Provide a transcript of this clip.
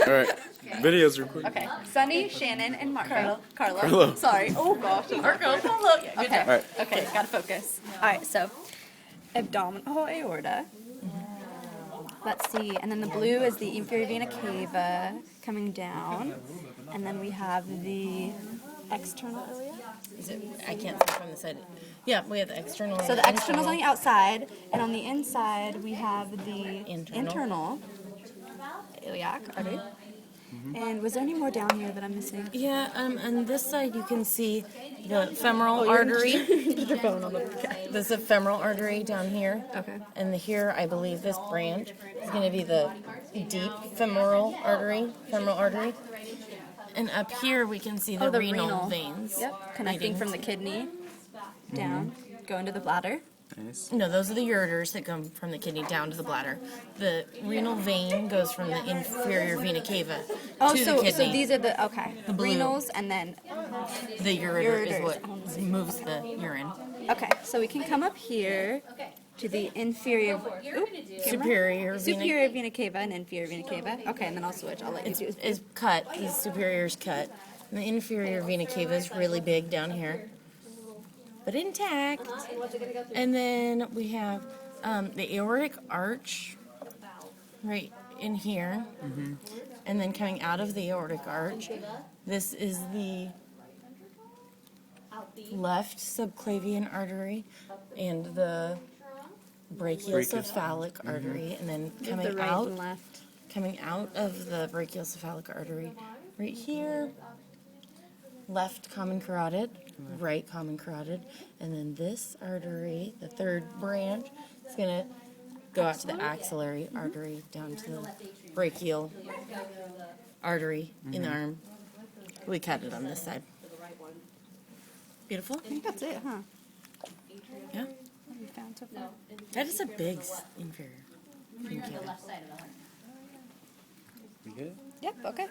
All right. Video's recording. Okay. Sunny, Shannon, and Marco. Carlo. Carlo. Sorry. Oh gosh. Marco. Look, good Okay. job. All right. Okay. Gotta focus. All right. So, abdominal aorta. Let's see. And then the blue is the inferior vena cava coming down, and then we have the external ilia. Is it? I can't see from the side. Yeah, we have the external. So the external's on the outside, and on the inside we have the Internal. internal iliac artery. And was there any more down here that I'm missing? Yeah, on this side you can see the femoral Oh, artery. Put your phone on the. Okay. There's a femoral artery down here. Okay. And here, I believe this branch is going to be the deep femoral artery. And up here we can see the, renal veins. Yep. Connecting leading from the kidney down, going to the bladder. Nice. No, those are the ureters that come from the kidney down to the bladder. The renal vein goes from the inferior vena cava Oh, to so the kidney. so these are the blue. renals, and then The ureter is Ureters. what moves the urine. okay. So we can come up here to the inferior. Oop, Superior vena superior vena cava and inferior vena cava. Okay, and then I'll switch. I'll let you do. is cut. The superior is cut. And the inferior vena cava is really big down here, but intact. And then we have the aortic arch right in here. And then coming out of the aortic arch, this is the left subclavian artery and the brachiocephalic artery. And then The coming right out and left. coming out of the brachiocephalic artery right here, left common carotid, right common carotid, and then this artery, the third branch, is going to go out to the axillary artery down to the brachial artery in the arm. We cut it on this side. Beautiful? I think that's it, huh? Yeah. What have you found so far? That is a big inferior. You good? Yep. Okay.